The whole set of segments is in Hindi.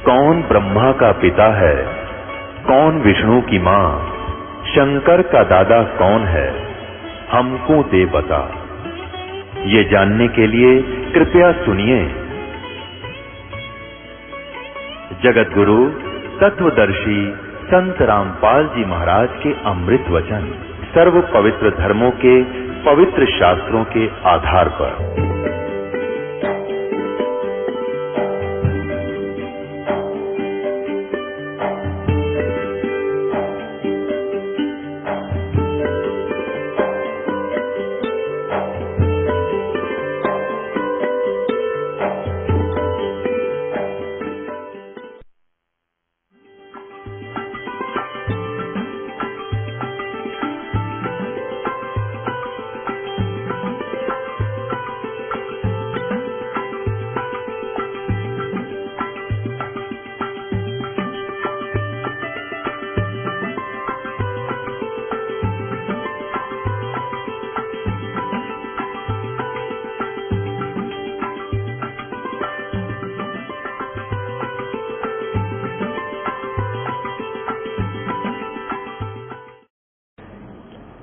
कौन ब्रह्मा का पिता है, कौन विष्णु की मां, शंकर का दादा कौन है, हमको दे बता। ये जानने के लिए कृपया सुनिए जगत गुरु तत्वदर्शी संत रामपाल जी महाराज के अमृत वचन सर्व पवित्र धर्मों के पवित्र शास्त्रों के आधार पर।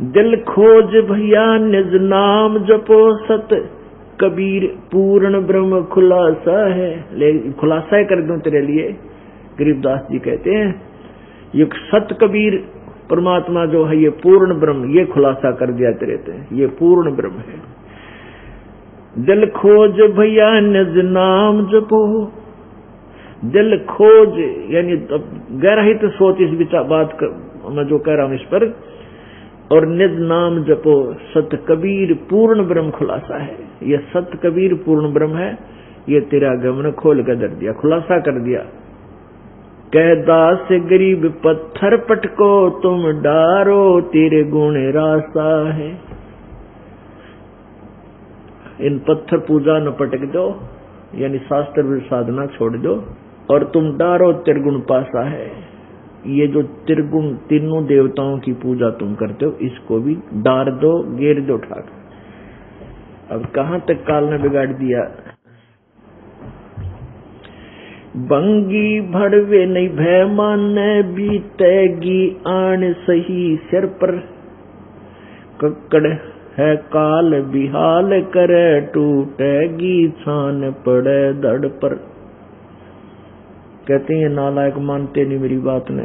दिल खोज भैया निज नाम जपो सत कबीर पूर्ण ब्रह्म खुलासा है। ले खुलासा कर दूं तेरे लिए, गरीबदास जी कहते हैं ये सत कबीर परमात्मा जो है ये पूर्ण ब्रह्म, ये खुलासा कर दिया तेरे ते, ये पूर्ण ब्रह्म है। दिल खोज भैया निज नाम जपो, दिल खोज यानी गहराई से सोच इस विचार बात मैं जो कह रहा हूं इस पर। और निज नाम जपो सत कबीर पूर्ण ब्रह्म खुलासा है। ये सत कबीर पूर्ण ब्रह्म है, ये तेरा गमन खोल कर दर दिया, खुलासा कर दिया। कह दास गरीब पत्थर पटको तुम डारो तेरे गुण रास्ता है। इन पत्थर पूजा न पटक दो, यानी शास्त्र साधना छोड़ दो, और तुम डारो त्रिगुण पासा है। ये जो त्रिगुण तीनों देवताओं की पूजा तुम करते हो इसको भी डार दो, गेर दो ठाकर। अब कहां तक काल ने बिगाड़ दिया। बंगी भड़वे नहीं भय माने बीतेगी आन सही सिर पर, कक्कड़ है काल बिहाल करे टूटेगी छान पड़े धड़ पर। कहते हैं नालायक मानते नहीं मेरी बात ने,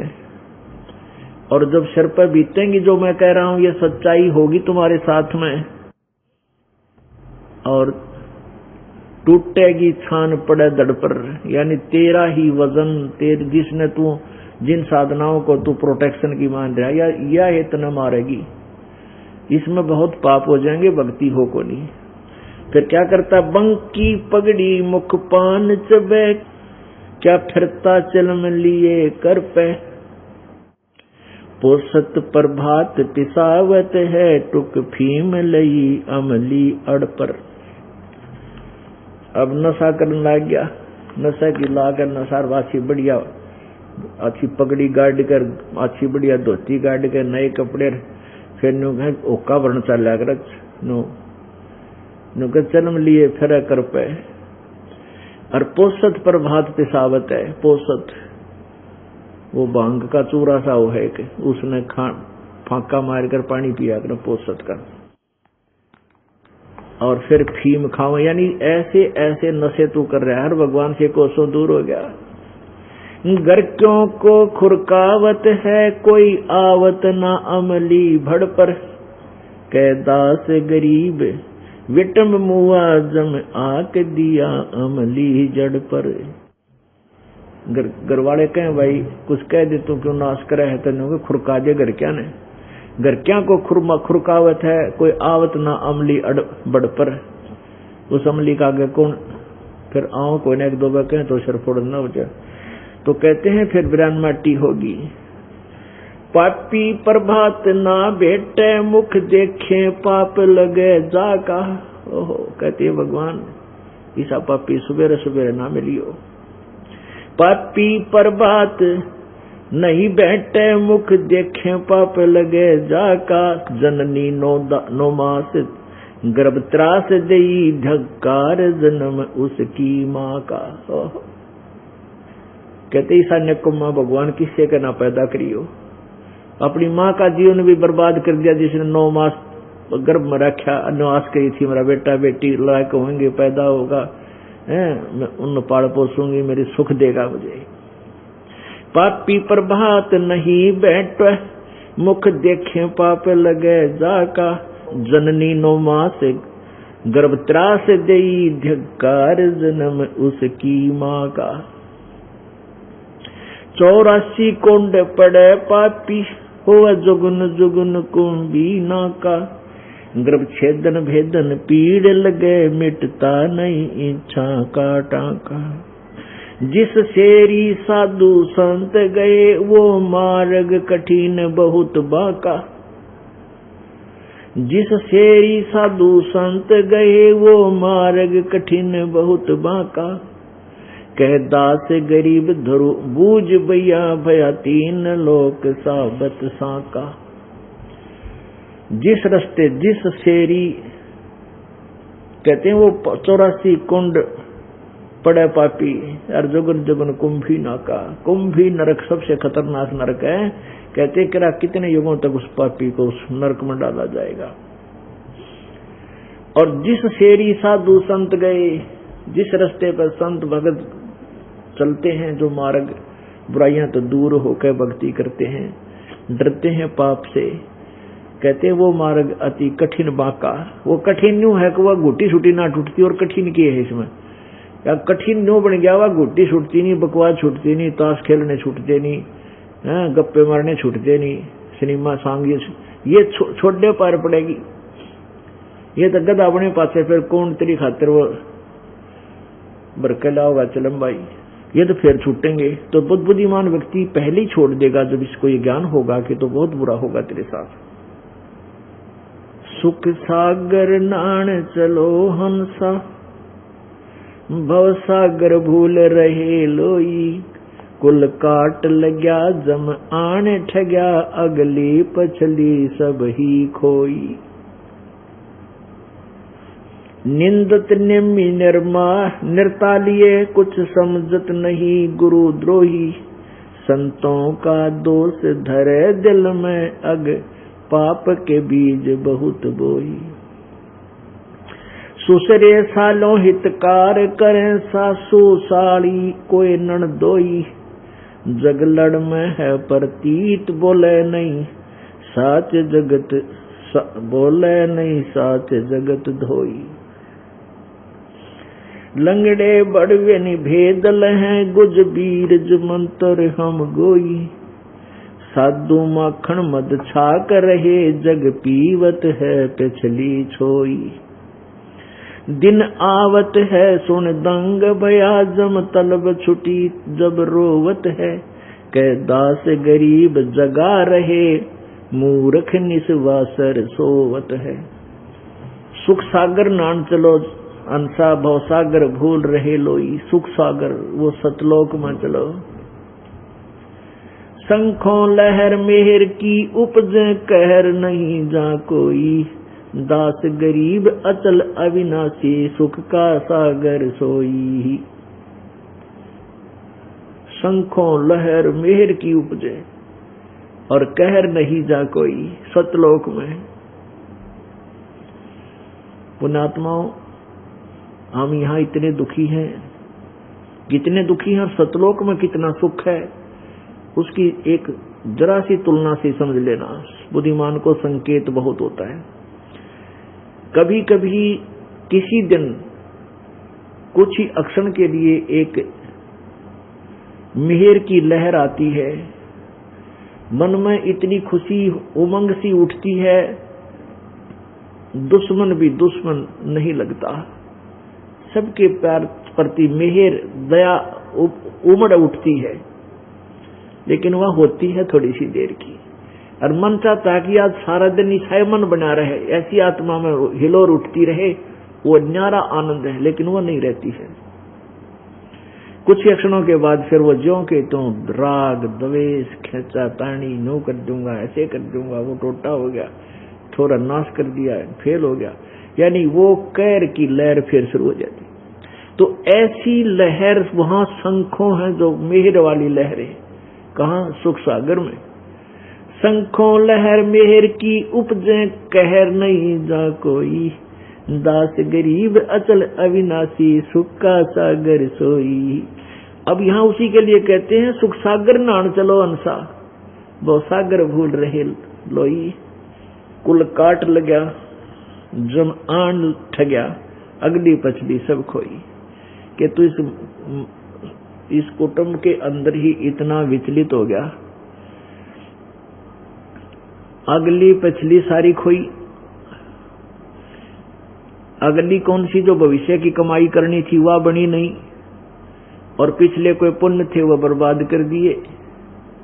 और जब सिर पर बीतेंगी जो मैं कह रहा हूं ये सच्चाई होगी तुम्हारे साथ में, और टूटेगी छान पड़े धड़ पर, यानी तेरा ही वजन तेरे जिसने तू जिन साधनाओं को तू प्रोटेक्शन की मान रहा है या इतना मारेगी, इसमें बहुत पाप हो जाएंगे, भक्ति हो को नहीं। फिर क्या करता, बंकी पगड़ी मुख पान चबे, क्या फिरता चलम लिए कर पे, पोसत प्रभात पिसावत है टुक फीम लई अमली अड़ पर। अब नशा करने लग गया, नशा की लाकर नशा अच्छी बढ़िया अच्छी पगड़ी गाड़ कर, अच्छी बढ़िया धोती गाड़ कर, नए कपड़े, फिर न्यू ओका भरण चल कर नु चलम लिए फिर कर पे। और पोसत प्रभात पिसावत है, पोसत वो भांग का चूरा सा वो है कि उसने फांका मारकर पानी पिया कर पोसत का, और फिर फीम खाओ, यानी ऐसे ऐसे नशे तू कर रहा है, हर भगवान से कोसों दूर हो गया। गर्क्यों को खुरकावत है कोई आवत ना अमली भड़ पर, कह दास गरीब विटम मुआजम आके दिया अमली जड़ पर। घर वाले कहें भाई कुछ कह दे तू क्यों नाश करे है, तेन खुरका दे घर क्या ने, घर क्या को खुरकावत है कोई आवत ना अमली बड़ पर। उस अमली का आगे कौन, फिर आओ कोई ने एक दो बार कहें तो सिर फोड़ न हो जाए, तो कहते हैं फिर बिरान माटी होगी। पापी प्रभात ना बेटे मुख देखे पाप लगे जाका। ओहो, कहते भगवान ईसा पापी सुबेरे सुबेरे ना मिलियो। पापी प्रभात नहीं बैठे मुख देखे पाप लगे जाका, जननी नो मास गर्भ त्रास दई ढक्कार जन्म उसकी माँ का। ओहो, कहते ईसा ने को माँ भगवान किससे का ना पैदा करियो, अपनी माँ का जीवन भी बर्बाद कर दिया जिसने 9 मास गर्भ में रखा, अन्नवास करी थी, मेरा बेटा बेटी लायक होंगे, पैदा होगा, मैं उन पाल पोसूंगी, मेरी सुख देगा मुझे। पापी प्रभात नहीं बैठ, मुख देखे पाप लगे जाका, जननी 9 मास गर्भ त्रास देई, धिक्कार जन्म उसकी माँ का। 84 कुंड पड़े पापी, हो जुगन जुगन कुंभी का, गर्भ छेदन भेदन पीड़ लगे, मिटता नहीं इच्छा का टाका। जिस शेरी साधु संत गए, वो मार्ग कठिन बहुत बाका। जिस शेरी साधु संत गए, वो मार्ग कठिन बहुत बाका। कह दास गरीब धरो बूझ भैया, भया 3 लोक साबत साका। जिस रास्ते जिस शेरी, कहते हैं वो 84 कुंड पड़े पापी, और जुगन जुगन कुंभी नाका। कुंभी नरक सबसे खतरनाक नरक है, कहते कि कितने युगों तक उस पापी को उस नरक में डाला जाएगा। और जिस शेरी साधु संत गए, जिस रास्ते पर संत भगत चलते हैं, जो मार्ग बुराइयां तो दूर होकर भक्ति करते हैं, डरते हैं पाप से, कहते वो मार्ग अति कठिन बाका। वो कठिन न्यू है कि वह घुटी छुटी ना टूटती, और कठिन की है इसमें, या कठिन न्यू बन गया, वह घुटी छूटती नहीं, बकवास छूटती नहीं, ताश खेलने छूटते नहीं, गप्पे मारने छूटते नहीं, सिनेमा सॉन्ग ये छोड़ने पार पड़ेगी। ये तो गधा अपने पासे फिर कौन तेरी खातिर वो बरकला होगा चलम भाई, ये तो फिर छूटेंगे। तो बुद्धिमान व्यक्ति पहले ही छोड़ देगा जब इसको ये ज्ञान होगा कि तो बहुत बुरा होगा तेरे साथ। सुख सागर नाण चलो हंसा, भव सागर भूल रहे लोई, कुल काट लग्या जम आने ठग्या, अगली पछली सब ही खोई। निंदत निम्मी निर्मा निर्तालिए, कुछ समझत नहीं गुरु द्रोही, संतों का दोष धरे दिल में, अग पाप के बीज बहुत बोई। सुसरे सालों हितकार करें, सासू साड़ी कोई नणदोई, जग लड़ में है प्रतीत बोले नहीं, साच जगत बोले नहीं, साच जगत धोई। लंगड़े बड़वे निभेदल हैं, गुज बीरज मंत्र हम गोई, साधु माखन मद छाक रहे, जग पीवत है पिछली छोई। दिन आवत है सुन दंग भया, जम तलब छुटी जब रोवत है, कह दास गरीब जगा रहे, मूर्ख निस्वासर सोवत है। सुख सागर नान चलो अंसा, भव सागर भूल रहे लोई, सुख सागर वो सतलोक में चलो। शंखों लहर मेहर की उपजे, कहर नहीं जा कोई, दास गरीब अचल अविनाशी, सुख का सागर सोई। शंखों लहर मेहर की उपजे, और कहर नहीं जा कोई, सतलोक में। पुण्यात्माओं, हम यहाँ इतने दुखी हैं, कितने दुखी हैं, सतलोक में कितना सुख है, उसकी एक जरा सी तुलना से समझ लेना। बुद्धिमान को संकेत बहुत होता है। कभी कभी किसी दिन कुछ ही अक्षण के लिए एक मेहर की लहर आती है, मन में इतनी खुशी उमंग सी उठती है, दुश्मन भी दुश्मन नहीं लगता, सबके प्यार प्रति मेहर दया उमड़ उठती है। लेकिन वह होती है थोड़ी सी देर की, और मन चाहता है कि आज सारा दिन ईसाई मन बना रहे, ऐसी आत्मा में हिलोर उठती रहे, वो न्यारा आनंद है, लेकिन वो नहीं रहती है। कुछ क्षणों के बाद फिर वो ज्यों के तो राग द्वेष खेचा तानी, नो कर दूंगा, ऐसे कर दूंगा, वो टोटा हो गया, थोड़ा नाश कर दिया, फेल हो गया, यानी वो कैर की लहर फिर शुरू हो जाती। तो ऐसी लहर वहां शंखों हैं जो मेहर वाली लहरें, कहाँ? सुख सागर में। शंखों लहर मेहर की उपजे, कहर नहीं जा कोई, दास गरीब अचल अविनाशी, सुख का सागर सोई। अब यहाँ उसी के लिए कहते हैं सुख सागर नान चलो अंसा, वो सागर भूल रहे लोई। कुल काट लग्या जम आन ठग्या, अगली पछली सब खोई। कि तू इस कुटुंब के अंदर ही इतना विचलित हो गया, अगली पछली सारी खोई। अगली कौन सी? जो भविष्य की कमाई करनी थी वह बनी नहीं, और पिछले कोई पुण्य थे वह बर्बाद कर दिए।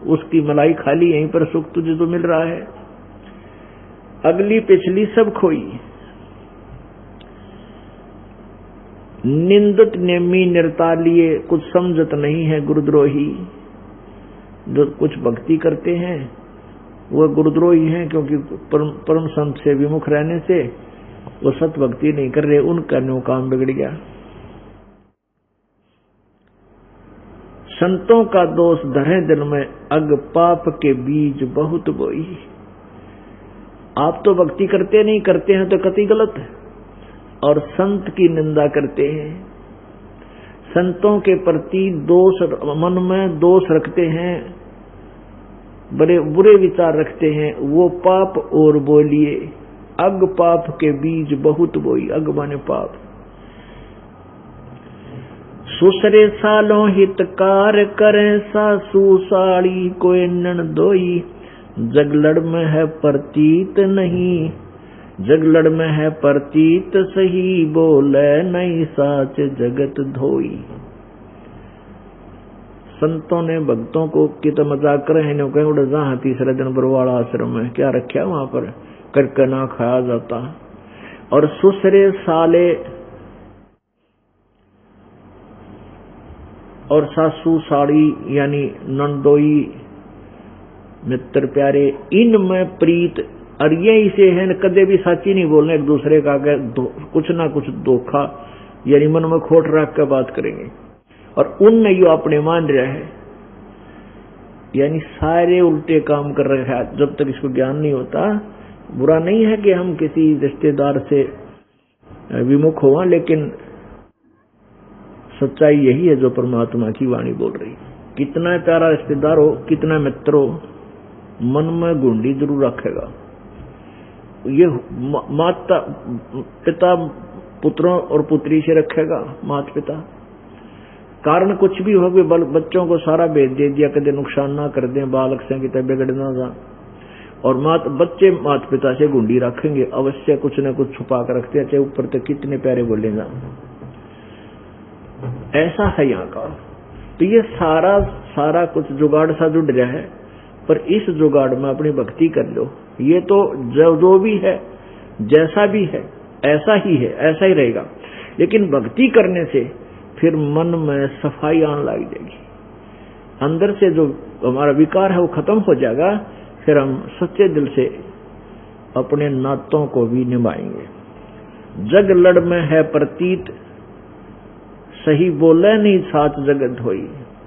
उसकी मलाई खाली, यहीं पर सुख तुझे तो मिल रहा है। अगली पिछली सब खोई। निंदत नेमी निर्तालिए, कुछ समझत नहीं है गुरुद्रोही। जो कुछ भक्ति करते हैं वह गुरुद्रोही हैं, क्योंकि परम संत से विमुख रहने से वो सत भक्ति नहीं कर रहे, उनका न्यू काम बिगड़ गया। संतों का दोष धरे दिल में, अग पाप के बीज बहुत बोई। आप तो भक्ति करते नहीं, करते हैं तो कतई गलत है, और संत की निंदा करते हैं, संतों के प्रति दोष, मन में दोष रखते हैं, बड़े बुरे विचार रखते हैं, वो पाप और बोलिए। अग पाप के बीज बहुत बोई, अग माने पाप। सुसरे सालों हितकार करें, सासू साड़ी कोई ननदोई। जगलड़ में है प्रतीत नहीं, जगलड़ में है प्रतीत सही, बोले नहीं साच जगत धोई। संतों ने भक्तों को कितना मजाक करे हैं, कहीं उड़ जहां तीसरे दिन बरवाड़ा आश्रम में क्या रखा वहां पर, करके ना खाया जाता। और सुसरे साले और सासू साड़ी यानी नंदोई मित्र प्यारे, इनमें प्रीत। और ये इसे है न, कदे भी साची नहीं बोलने एक दूसरे का, कुछ ना कुछ धोखा यानी मन में खोट रख कर बात करेंगे। और उन यो अपने मान रहे हैं, यानी सारे उल्टे काम कर रहे हैं जब तक इसको ज्ञान नहीं होता। बुरा नहीं है कि हम किसी रिश्तेदार से विमुख हुआ, लेकिन सच्चाई यही है जो परमात्मा की वाणी बोल रही। कितना प्यारा रिश्तेदार हो, कितना मित्र हो, मन में गुंडी जरूर रखेगा। ये माता पिता पुत्रों और पुत्री से रखेगा, माता पिता। कारण कुछ भी हो, बच्चों को सारा भेज दे दिया, कदे नुकसान ना कर दें, बालक से कितने बिगड़ना जा। और बच्चे माता पिता से गुंडी रखेंगे, अवश्य कुछ न कुछ छुपा कर रखते हैं, चाहे ऊपर तक कितने प्यारे बोलेगा। ऐसा है यहाँ का। तो ये सारा कुछ जुगाड़ सा जुड़ रहा है, पर इस जुगाड़ में अपनी भक्ति कर लो। ये तो जो भी है, जैसा भी है, ऐसा ही है, ऐसा ही रहेगा। लेकिन भक्ति करने से फिर मन में सफाई आने लग जाएगी, अंदर से जो हमारा विकार है वो खत्म हो जाएगा। फिर हम सच्चे दिल से अपने नातों को भी निभाएंगे। जग लड़ में है प्रतीत सही, बोले नहीं साच जगत होई।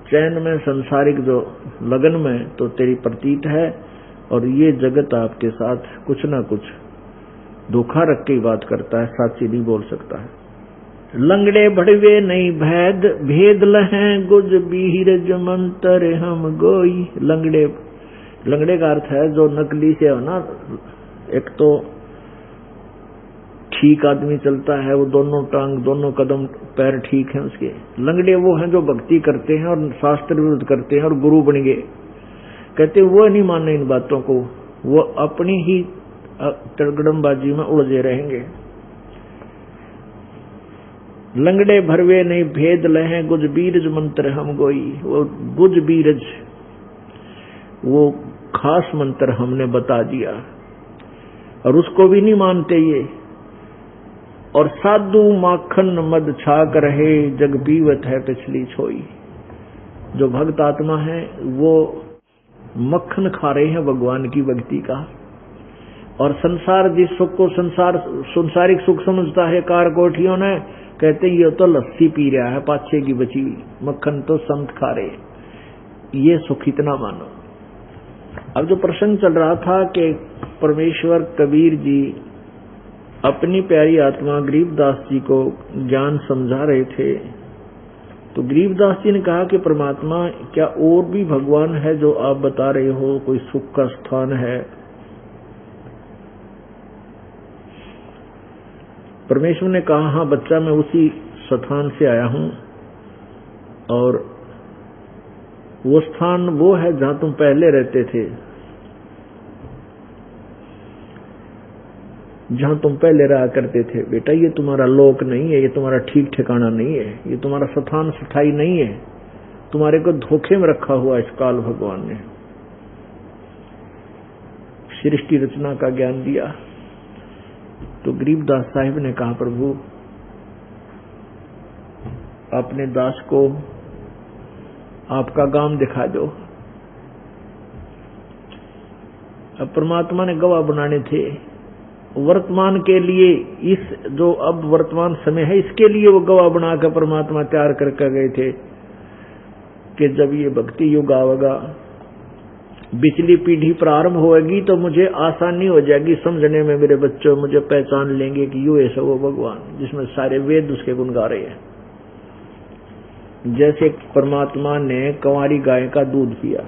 चैन में संसारिक जो लगन में तो तेरी प्रतीत है, और ये जगत आपके साथ कुछ ना कुछ धोखा रख के बात करता है, साची नहीं बोल सकता है। लंगड़े भड़वे नहीं भेद, भेद लहें गुज बीरज मंतर हम गोई। लंगड़े का अर्थ है जो नकली से हो ना, एक तो ठीक आदमी चलता है, वो दोनों टांग दोनों कदम पैर ठीक हैं उसके। लंगड़े वो हैं जो भक्ति करते हैं और शास्त्र विरुद्ध करते हैं और गुरु बन गए। कहते वो नहीं माने इन बातों को, वो अपनी ही तड़गड़मबाजी में उलझे रहेंगे। लंगड़े भरवे नहीं भेद लहे, गुज बीरज मंत्र हम गोई। वो गुज बीरज वो खास मंत्र हमने बता दिया, और उसको भी नहीं मानते ये। और साधु माखन मद छाक रहे, जग पीवत है पिछली छोई। जो भक्त आत्मा है वो मक्खन खा रहे हैं भगवान की भक्ति का। और संसार जिस सुख को संसारिक सुख समझता है कार कोठियों ने, कहते ये तो लस्सी पी रहा है पाछे की बची हुई, मक्खन तो संत खा रहे, ये सुख इतना मानो। अब जो प्रसंग चल रहा था कि परमेश्वर कबीर जी अपनी प्यारी आत्मा गरीबदास जी को ज्ञान समझा रहे थे, तो गरीबदास जी ने कहा कि परमात्मा क्या और भी भगवान है जो आप बता रहे हो, कोई सुख का स्थान है? परमेश्वर ने कहा हाँ बच्चा, मैं उसी स्थान से आया हूं और वो स्थान वो है जहां तुम पहले रहते थे, जहां तुम पहले रहा करते थे। बेटा ये तुम्हारा लोक नहीं है, ये तुम्हारा ठीक ठिकाना नहीं है, ये तुम्हारा स्थान स्थायी नहीं है, तुम्हारे को धोखे में रखा हुआ इस काल भगवान ने। सृष्टि रचना का ज्ञान दिया तो गरीबदास साहिब ने कहा प्रभु अपने दास को आपका गांव दिखा दो। अब परमात्मा ने गवाह बनाने थे वर्तमान के लिए, इस जो अब वर्तमान समय है इसके लिए वो गवाह बनाकर परमात्मा तैयार करके गए थे कि जब ये भक्ति युग आवेगा, पिछली पीढ़ी प्रारंभ होगी तो मुझे आसानी हो जाएगी समझने में, मेरे बच्चों मुझे पहचान लेंगे कि यू ऐसा वो भगवान जिसमें सारे वेद उसके गुण गा रहे हैं। जैसे परमात्मा ने कंवारी गाय का दूध पिया,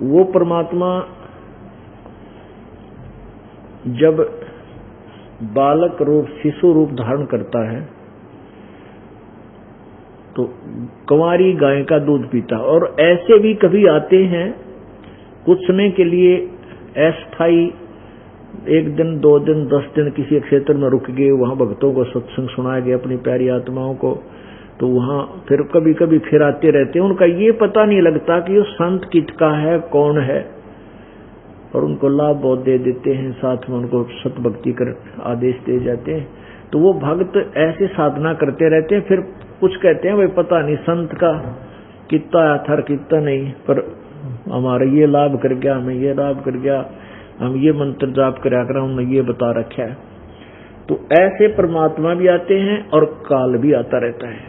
वो परमात्मा जब बालक रूप शिशु रूप धारण करता है तो कंवारी गाय का दूध पीता। और ऐसे भी कभी आते हैं कुछ समय के लिए अस्थायी, 1 दिन 2 दिन 10 दिन किसी क्षेत्र में रुक गए, वहां भक्तों को सत्संग सुनाया गया अपनी प्यारी आत्माओं को, तो वहां फिर कभी कभी फिर आते रहते हैं। उनका ये पता नहीं लगता कि वो संत किसका है, कौन है, और उनको लाभ बहुत दे देते हैं, साथ में उनको सतभक्ति कर आदेश दे जाते हैं। तो वो भक्त ऐसे साधना करते रहते हैं, फिर कुछ कहते हैं भाई पता नहीं संत का कितना अथर कितना नहीं, पर हमारा ये लाभ कर गया, हमें ये लाभ कर गया, हम ये मंत्र जाप करा कर हमने ये बता रखा है। तो ऐसे परमात्मा भी आते हैं और काल भी आता रहता है,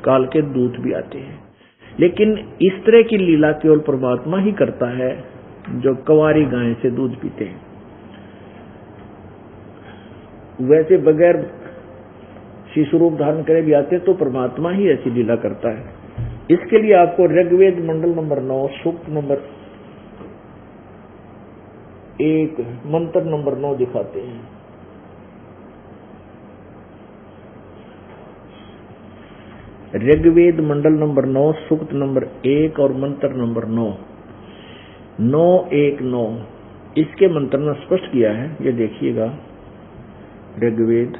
काल के दूत भी आते हैं। लेकिन इस तरह की लीला केवल परमात्मा ही करता है जो कंवारी गाय से दूध पीते हैं। वैसे बगैर शिशु रूप धारण करे भी आते तो परमात्मा ही ऐसी लीला करता है। इसके लिए आपको ऋग्वेद मंडल नंबर 9 सूक्त नंबर 1 मंत्र नंबर 9 दिखाते हैं। ऋग्वेद मंडल नंबर 9 सूक्त नंबर 1 और मंत्र नंबर 9 919 इसके मंत्र ने स्पष्ट किया है, ये देखिएगा। ऋग्वेद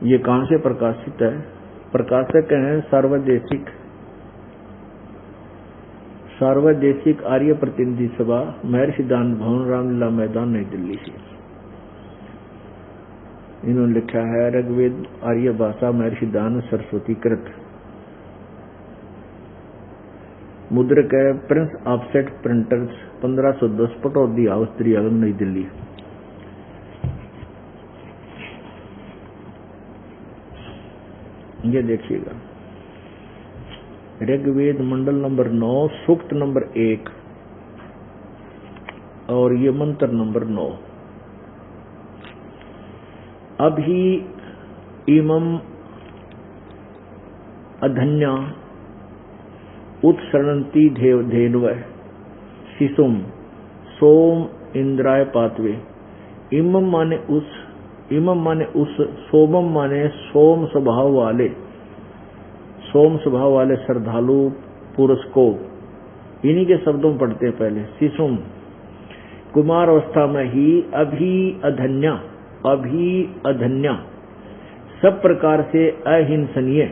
ये कहां से प्रकाशित है? प्रकाशक हैं सार्वदेशिक आर्य प्रतिनिधि सभा, महर्षि दान भवन, रामलीला मैदान, नई दिल्ली से। इन्होंने लिखा है ऋग्वेद आर्य भाषा महर्षि दान सरस्वती कृत, मुद्रक है Prince Offset Printers 1510 Pataudi House त्रियागन नई दिल्ली। ये देखिएगा ऋग्वेद मंडल नंबर 9 सूक्त नंबर 1 और ये मंत्र नंबर 9। अभी इमं अधन्या उत्सरणंती धेनव शिशुम सोम इंद्राय पातवे। इमं माने उस, इमम माने उस, सोमम माने सोम स्वभाव वाले, सोम स्वभाव वाले श्रद्धालु पुरुष को। इन्हीं के शब्दों में पढ़ते हैं पहले। शिशुम कुमार अवस्था में ही, अभी अधन्या, अभी अधन्या सब प्रकार से अहिंसनीय।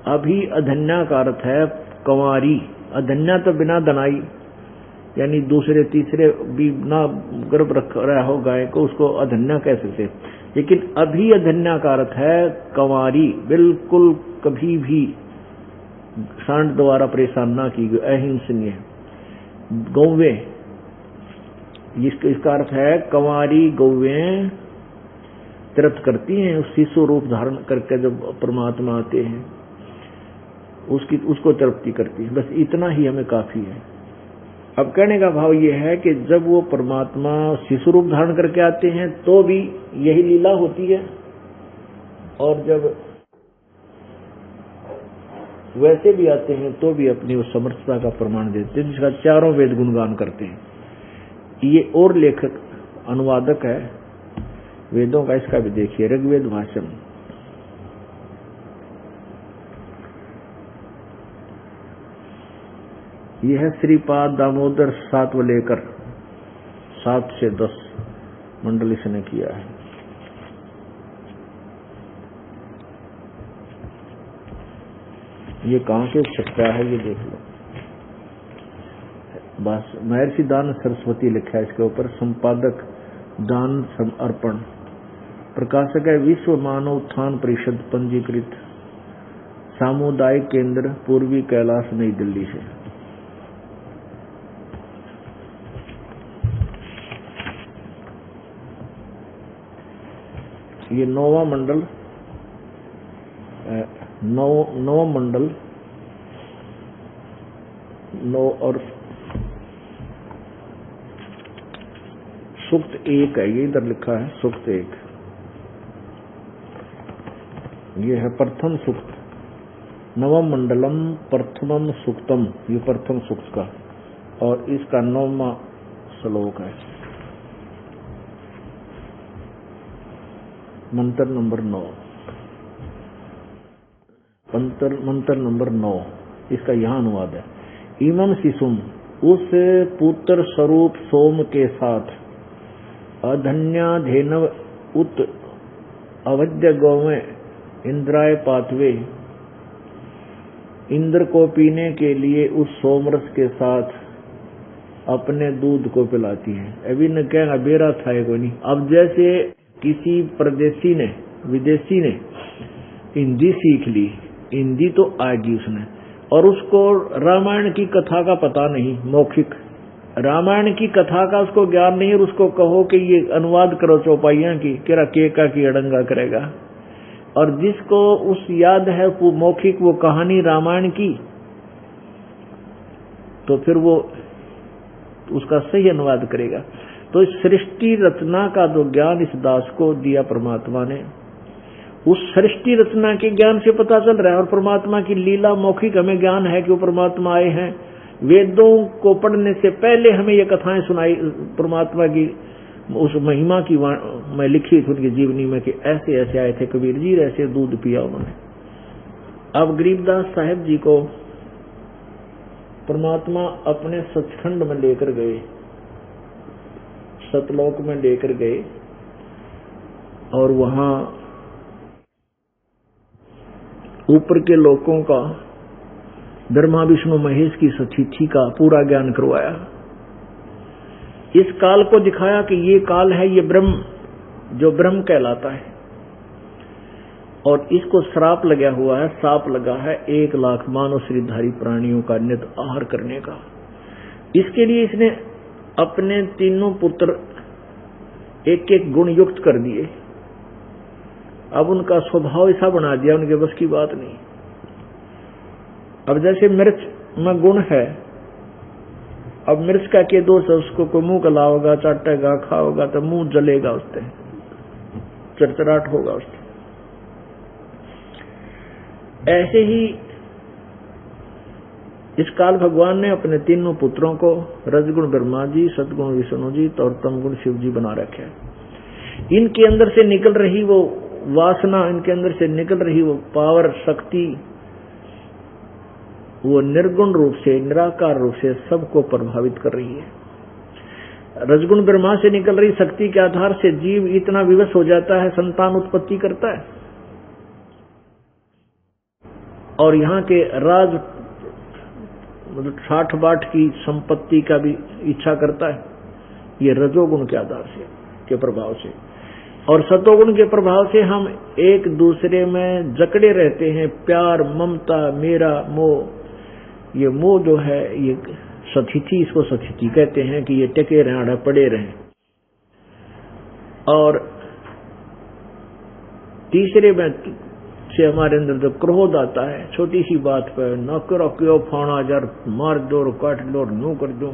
अभी अधन्या का अर्थ है कंवारी। अधन्या तो बिना दनाई, यानी दूसरे तीसरे भी ना गर्भ रख रहा हो गाय को, उसको अधन्या कह सकते। लेकिन अभी अधन्या का अर्थ है कंवारी, बिल्कुल कभी भी सांड द्वारा परेशान ना की गई, अहिंसनीय। गौवे इसका अर्थ है कंवारी गौवें तीर्थ करती हैं, उस शिशु रूप धारण करके जब परमात्मा आते हैं उसको तृप्ति करती है। बस इतना ही हमें काफी है। अब कहने का भाव ये है कि जब वो परमात्मा शिशु रूप धारण करके आते हैं तो भी यही लीला होती है, और जब वैसे भी आते हैं तो भी अपनी उस समर्थता का प्रमाण देते हैं, जिसका चारों वेद गुणगान करते हैं। ये और लेखक अनुवादक है वेदों का, इसका भी देखिए, ऋग्वेद भाषण। यह है श्रीपाद दामोदर सातवलेकर, 7 से 10 मंडल इसने किया है। ये कहां से छपा है ये देख लो। बस महर्षि दान सरस्वती लिखा है इसके ऊपर, संपादक दान समर्पण, प्रकाशक है विश्व मानव उत्थान परिषद, पंजीकृत, सामुदायिक केंद्र पूर्वी कैलाश नई दिल्ली से। ये नौवां मंडल, नौ मंडल 9 और सूक्त 1 है, ये इधर लिखा है सूक्त 1। ये है प्रथम सूक्त, नवम मंडलम प्रथमम सूक्तम, ये प्रथम सूक्त का, और इसका 9वां श्लोक है, मंत्र नंबर 9, मंत्र नंबर 9, इसका यहां अनुवाद है। इमम शिशुम, उस पुत्र स्वरूप सोम के साथ, अधन्याधेनव उत अवध्य गौवें इंद्राय पातवे, इंद्र को पीने के लिए उस सोमरस के साथ अपने दूध को पिलाती है। अभी न क्या बेरा था कोई नहीं। अब जैसे किसी परदेसी ने, विदेशी ने हिंदी सीख ली, हिंदी तो आएगी उसने, और उसको रामायण की कथा का पता नहीं, मौखिक रामायण की कथा का उसको ज्ञान नहीं, और उसको कहो कि ये अनुवाद करो चौपाइयां की, केरा केका की अड़ंगा करेगा। और जिसको उस याद है वो मौखिक वो कहानी रामायण की, तो फिर वो उसका सही अनुवाद करेगा। तो इस सृष्टि रचना का जो ज्ञान इस दास को दिया परमात्मा ने, उस सृष्टि रचना के ज्ञान से पता चल रहा है। और परमात्मा की लीला मौखिक हमें ज्ञान है कि वो परमात्मा आए हैं। वेदों को पढ़ने से पहले हमें ये कथाएं सुनाई परमात्मा की, उस महिमा की मैं लिखी थी उनकी जीवनी में कि ऐसे ऐसे आए थे कबीर जी, ऐसे दूध पिया उन्होंने। अब गरीबदास साहेब जी को परमात्मा अपने सचखंड में लेकर गए, सतलोक में लेकर गए, और वहां ऊपर के लोगों का ब्रह्मा विष्णु महेश की सतिथि का पूरा ज्ञान करवाया। इस काल को दिखाया कि ये काल है, ये ब्रह्म, जो ब्रह्म कहलाता है, और इसको श्राप लगा हुआ है, साप लगा है 1 लाख मानव श्रीधारी प्राणियों का नित आहार करने का। इसके लिए इसने अपने तीनों पुत्र एक एक गुण युक्त कर दिए। अब उनका स्वभाव ऐसा बना दिया, उनके बस की बात नहीं। अब जैसे मिर्च में गुण है, अब मिर्च का के दोष है, उसको कोई मुंह गलाओगा, चाटेगा, खाओगा तो मुंह जलेगा, उससे चरचराहट होगा उससे। ऐसे ही इस काल भगवान ने अपने तीनों पुत्रों को रजगुण ब्रह्मा जी, सतगुण विष्णु जी और तमगुण शिव जी बना रखे। इनके अंदर से निकल रही वो वासना, इनके अंदर से निकल रही वो पावर, शक्ति, वो निर्गुण रूप से, निराकार रूप से सबको प्रभावित कर रही है। रजगुण ब्रह्मा से निकल रही शक्ति के आधार से जीव इतना विवश हो जाता है, संतान उत्पत्ति करता है, और यहाँ के राज मतलब 60 बाट की संपत्ति का भी इच्छा करता है, ये रजोगुण के आधार से, के प्रभाव से। और सतोगुण के प्रभाव से हम एक दूसरे में जकड़े रहते हैं, प्यार, ममता, मेरा, मोह। ये मोह जो है ये सथिति, इसको सथिति कहते हैं कि ये टेके रहे, पड़े रहे। और तीसरे में से हमारे अंदर जो क्रोध आता है, छोटी सी बात पर नौकर क्यों फाना जार, मार दो, काट दो, नो कर दो,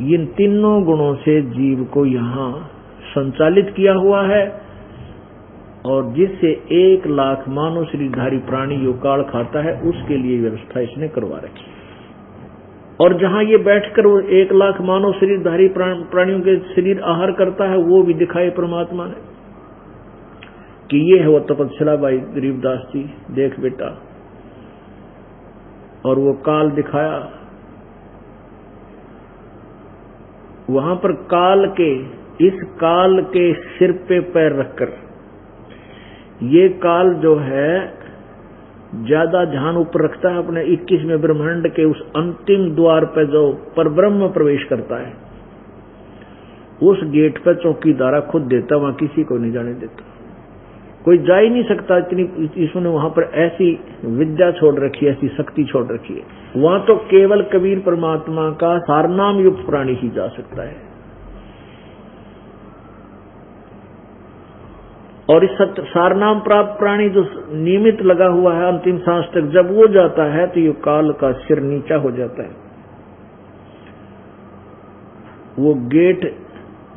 इन तीनों गुणों से जीव को यहाँ संचालित किया हुआ है, और जिससे 1 लाख मानव शरीरधारी प्राणी यो काल खाता है, उसके लिए व्यवस्था इसने करवा रखी। और जहां ये बैठकर वो 1 लाख मानव शरीरधारी प्राणियों के शरीर आहार करता है, वो भी दिखाए परमात्मा ने कि ये है वो तपस्या। भाई गरीबदास जी देख बेटा, और वो काल दिखाया। वहां पर काल के, इस काल के सिर पे पैर रखकर, ये काल जो है ज्यादा ध्यान ऊपर रखता है अपने 21वें ब्रह्मांड के उस अंतिम द्वार पे जो परब्रह्म प्रवेश करता है, उस गेट पे चौकीदारा खुद देता, वहां किसी को नहीं जाने देता, कोई जा ही नहीं सकता। इतनी इसने वहां पर ऐसी विद्या छोड़ रखी है, ऐसी शक्ति छोड़ रखी है। वहां तो केवल कबीर परमात्मा का सारनाम युक्त प्राणी ही जा सकता है। और इस सारनाम प्राप्त प्राणी जो नियमित लगा हुआ है अंतिम सांस तक, जब वो जाता है तो ये काल का सिर नीचा हो जाता है। वो गेट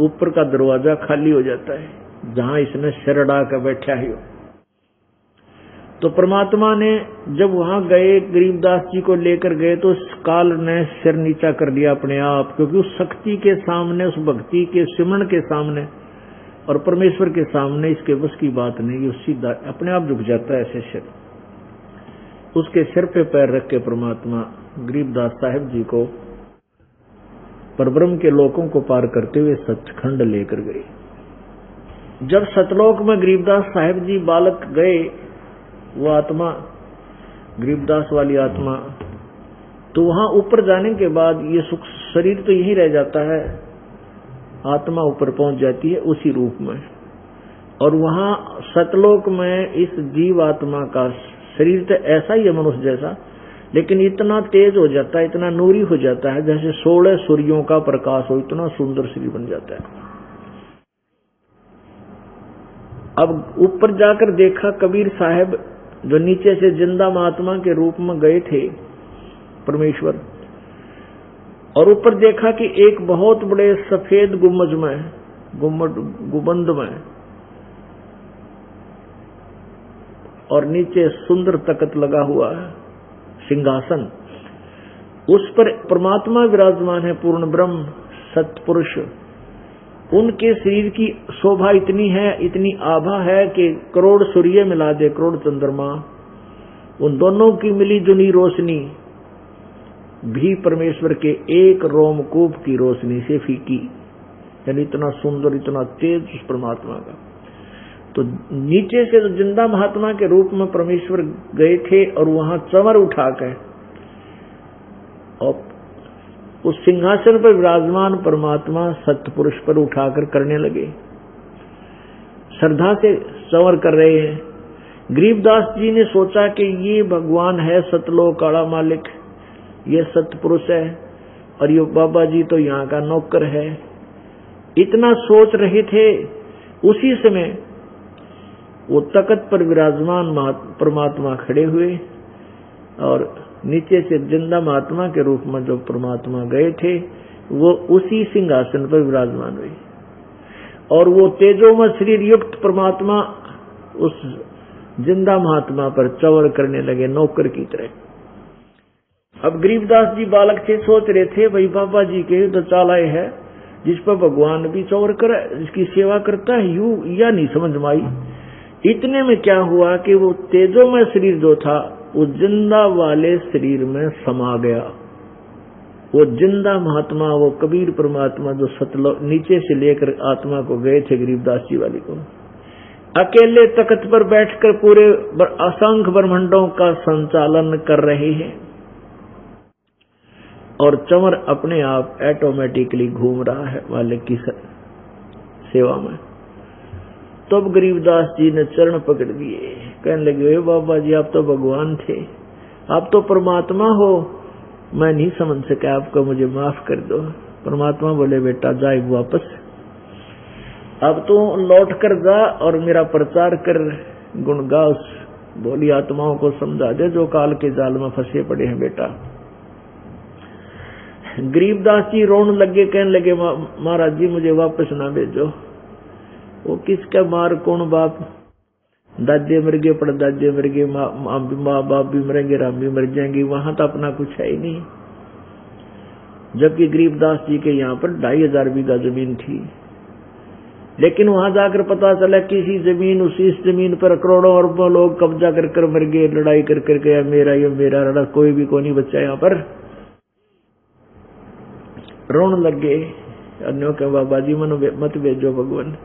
ऊपर का दरवाजा खाली हो जाता है जहां इसने सिर अड़ा कर बैठा ही हो। तो परमात्मा ने जब वहां गए, गरीबदास जी को लेकर गए, तो उस काल ने सिर नीचा कर लिया अपने आप, क्योंकि उस शक्ति के सामने, उस भक्ति के सिमरण के सामने और परमेश्वर के सामने इसके बस की बात नहीं। ये सीधा अपने आप झुक जाता है ऐसे सिर। उसके सिर पे पैर रख के परमात्मा गरीबदास साहिब जी को परब्रह्म के लोकों को पार करते हुए सचखंड लेकर गए। जब सतलोक में गरीबदास साहिब जी बालक गए, वो आत्मा, गरीबदास वाली आत्मा, तो वहां ऊपर जाने के बाद ये सुख शरीर तो यही रह जाता है, आत्मा ऊपर पहुंच जाती है उसी रूप में। और वहां सतलोक में इस जीव आत्मा का शरीर तो ऐसा ही है मनुष्य जैसा, लेकिन इतना तेज हो जाता है, इतना नूरी हो जाता है, जैसे 16 सूर्यों का प्रकाश हो, इतना सुंदर शरीर बन जाता है। अब ऊपर जाकर देखा कबीर साहब, जो नीचे से जिंदा महात्मा के रूप में गए थे परमेश्वर, और ऊपर देखा कि एक बहुत बड़े सफेद गुम्बद में और नीचे सुंदर तख्त लगा हुआ है, सिंहासन, उस पर परमात्मा विराजमान है, पूर्ण ब्रह्म सत्पुरुष। उनके शरीर की शोभा इतनी है, इतनी आभा है कि करोड़ सूर्य मिला दे, करोड़ चंद्रमा, उन दोनों की मिली जुनी रोशनी भी परमेश्वर के एक रोमकूप की रोशनी से फीकी। यानी इतना सुंदर, इतना तेज उस परमात्मा का। तो नीचे से तो जिंदा महात्मा के रूप में परमेश्वर गए थे, और वहां चंवर उठाकर और उस सिंहासन पर विराजमान परमात्मा सत्पुरुष पर उठाकर करने लगे, श्रद्धा से चंवर कर रहे हैं। गरीबदास जी ने सोचा कि ये भगवान है सतलोक काला मालिक, ये सत्पुरुष है, और ये बाबा जी तो यहाँ का नौकर है। इतना सोच रहे थे, उसी समय वो तख्त पर विराजमान परमात्मा खड़े हुए, और नीचे से जिंदा महात्मा के रूप में जो परमात्मा गए थे, वो उसी सिंहासन पर विराजमान हुए, और वो तेजोमय शरीर युक्त परमात्मा उस जिंदा महात्मा पर चंवर करने लगे नौकर की तरह। अब गरीबदास जी बालक थे, सोच रहे थे भाई बाबा जी के तो चालाए है, जिस पर भगवान भी चंवर करे, जिसकी सेवा करता है, यूं या नहीं समझ में आई। इतने में क्या हुआ कि वो तेजोमय शरीर जो था वो जिंदा वाले शरीर में समा गया। वो जिंदा महात्मा, वो कबीर परमात्मा जो सतलोक नीचे से लेकर आत्मा को गए थे गरीबदास जी वाली को, अकेले तख्त पर बैठकर पूरे असंख्य ब्रह्मांडों का संचालन कर रहे हैं, और चंवर अपने आप ऑटोमेटिकली घूम रहा है मालिक की सेवा में। तब गरीबदास जी ने चरण पकड़ दिए, कहने लगे बाबा जी आप तो भगवान थे, आप तो परमात्मा हो, मैं नहीं समझ सका आपको, मुझे माफ कर दो। परमात्मा बोले बेटा जाए वापस, अब तो लौट कर जा और मेरा प्रचार कर, गुण गा, उस बोली आत्माओं को समझा दे जो काल के जाल में फंसे पड़े हैं बेटा। गरीबदास जी रोने लगे, कहने लगे महाराज जी मुझे वापस ना भेजो। वो किसका मार कौन बाप, दादे मर गए, पड़दादे मर गए, माँ बाप भी मरेंगे, राम भी मर जाएंगे, वहां तो अपना कुछ है ही नहीं। जबकि गरीबदास जी के यहाँ पर 2500 बीघा जमीन थी, लेकिन वहां जाकर पता चला किसी जमीन, उसी जमीन पर करोड़ों अरबों लोग कब्जा कर मर गए, लड़ाई कर गया, मेरा ये मेरा लड़ा, कोई भी को नहीं बचा यहाँ पर। रोने लगे, अन्यों के बाबा जी मनो मत भेजो भगवान,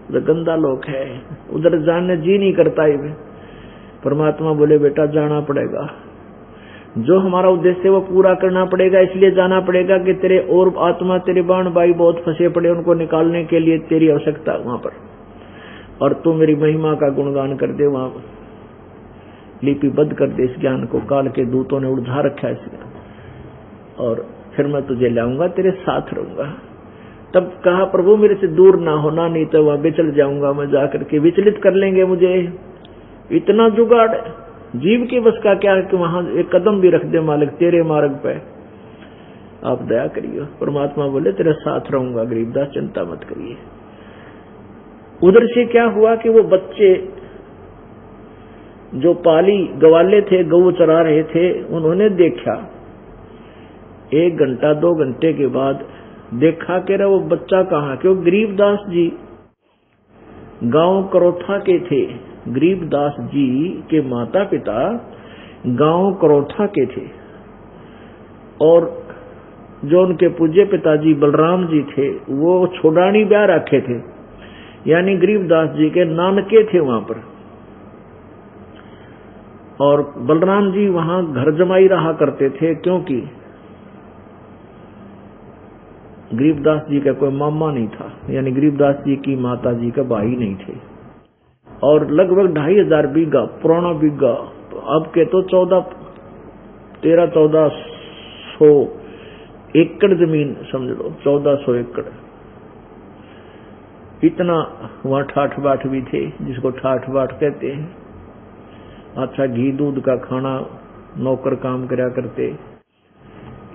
तो गंदा लोग है, उधर जाने जी नहीं करता ही। परमात्मा बोले बेटा जाना पड़ेगा, जो हमारा उद्देश्य है वो पूरा करना पड़ेगा, इसलिए जाना पड़ेगा कि तेरे और आत्मा, तेरे बाण भाई बहुत फंसे पड़े, उनको निकालने के लिए तेरी आवश्यकता वहां पर, और तू मेरी महिमा का गुणगान कर दे, वहां लिपिबद्ध कर दे इस ज्ञान को, काल के दूतों ने उलझा रखा है इसमें, और फिर मैं तुझे लाऊंगा, तेरे साथ रहूंगा। तब कहा प्रभु मेरे से दूर ना होना, नहीं तो वहां विचल जाऊंगा मैं, जाकर के विचलित कर लेंगे मुझे। इतना जुगाड़ जीव के बस का क्या है कि वहां एक कदम भी रख दे मालिक तेरे मार्ग पे, आप दया करिए। परमात्मा बोले तेरे साथ रहूंगा गरीबदास, चिंता मत करिए। उधर से क्या हुआ कि वो बच्चे जो पाली गवाले थे, गऊ चरा रहे थे, उन्होंने देखा 1 घंटा 2 घंटे के बाद देखा कि वो बच्चा कहाँ, क्यों गरीबदास जी गांव करोथा के थे। गरीबदास जी के माता पिता गांव करोथा के थे, और जो उनके पूज्य पिताजी बलराम जी थे वो छोड़ानी ब्याह रखे थे, यानी गरीबदास जी के नानके थे वहां पर, और बलराम जी वहां घर जमाई रहा करते थे, क्योंकि गरीबदास जी का कोई मामा नहीं था, यानी गरीबदास जी की माता जी का भाई नहीं थे। और लगभग 2500 बीघा पुराना बीघा, अब के तो 1400 एकड़ जमीन समझ लो, 1400 एकड़, इतना वहां ठाठ बाट भी थे, जिसको ठाठ बाट कहते हैं। अच्छा घी दूध का खाना, नौकर काम करया करते,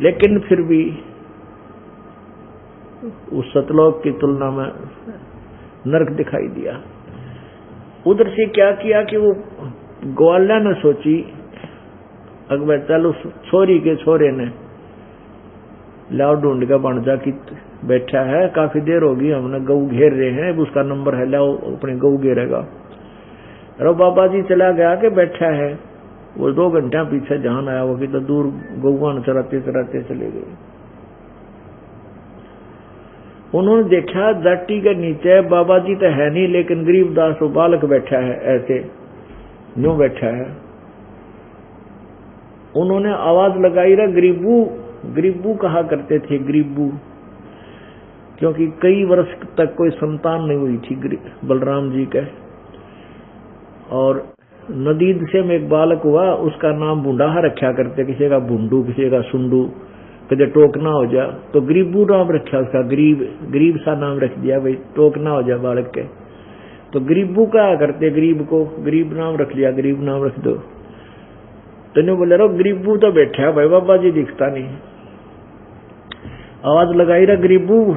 लेकिन फिर भी उस सतलोक की तुलना में नरक दिखाई दिया। उधर से क्या किया कि वो ग्वाला ने सोची, अकबर चल उस छोरी के छोरे ने लाओ ढूंढ का बन जा कि बैठा है, काफी देर होगी हमने गऊ घेर रहे हैं, उसका नंबर है, लाओ अपने गऊ घेरेगा। अरे बाबा जी चला गया कि बैठा है, वो 2 घंटा पीछे जहां आया वो कि तो दूर गौवान चराते चराते चले गए। उन्होंने देखा जाटी के नीचे बाबा जी तो है नहीं, लेकिन गरीबदास वो बालक बैठा है, ऐसे यूं बैठा है। उन्होंने आवाज लगाई, रहा गरीबू, गरीबू कहा करते थे, गरीबू, क्योंकि कई वर्ष तक कोई संतान नहीं हुई थी बलराम जी के। और नदीद से में एक बालक हुआ, उसका नाम बुंडाहा रखा करते, किसी का बुंडू, किसी का सुंडू, कदे टोक ना हो जा तो गरीबू नाम रखा उसका, गरीब सा नाम रख दिया भाई, टोक ना हो जा बालक के, तो गरीबू कहा करते, गरीब को गरीब नाम रख लिया, गरीब नाम रख दो। तो बोले रहो गरीबू तो बैठा भाई, बाबा जी दिखता नहीं। आवाज लगाई रहा गरीबू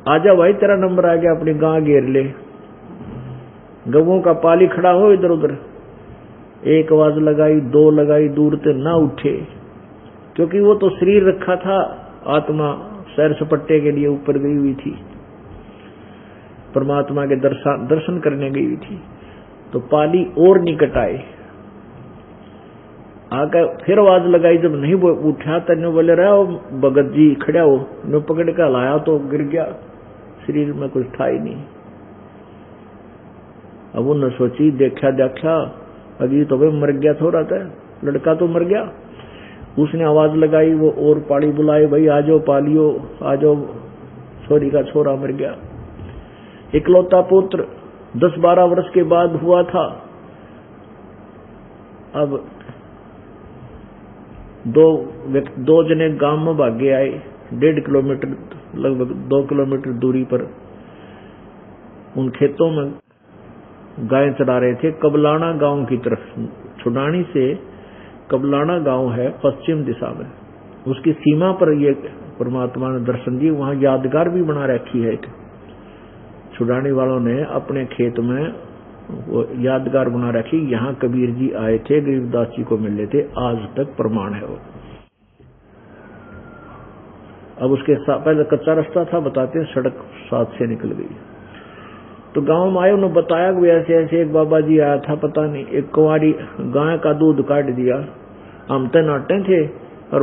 आजा भाई, तेरा नंबर आ गया, अपनी गां घेर ले, गवों का पाली खड़ा हो इधर उधर। एक आवाज लगाई, 2 लगाई, दूर से ना उठे, क्योंकि वो तो शरीर रखा था, आत्मा सैर सपट्टे के लिए ऊपर गई हुई थी, परमात्मा के दर्शन करने गई हुई थी। तो पाली और निकट आए, आकर फिर आवाज लगाई, जब नहीं उठा तब बोले रहा भगत जी खड़ा हो, ने पकड़ कर लाया तो गिर गया, शरीर में कुछ था ही नहीं। अब उन्होंने सोची, देखा अभी तो भाई मर गया, थोड़ा था लड़का तो मर गया। उसने आवाज लगाई, वो और पाड़ी बुलाए, भाई आ जाओ पालियो, आ जाओ, छोरी का छोरा मर गया। इकलौता पुत्र 10-12 वर्ष के बाद हुआ था। अब दो जने गांव में भागे आए, 1.5 किलोमीटर लगभग 2 किलोमीटर दूरी पर उन खेतों में गाय चरा रहे थे, कबलाना गांव की तरफ। छुडानी से कबलाना गांव है पश्चिम दिशा में, उसकी सीमा पर ये परमात्मा ने दर्शन दिए। वहां यादगार भी बना रखी है, छुडानी वालों ने अपने खेत में वो यादगार बना रखी, यहाँ कबीर जी आए थे, गरीबदास जी को मिले थे, आज तक प्रमाण है वो। अब उसके पहले कच्चा रास्ता था, बताते हैं सड़क साथ से निकल गई। तो गांव में आए, उन्होंने बताया कि ऐसे ऐसे एक बाबा जी आया था, पता नहीं एक कुंवारी गाय का दूध काट दिया, हम तो नाटे थे और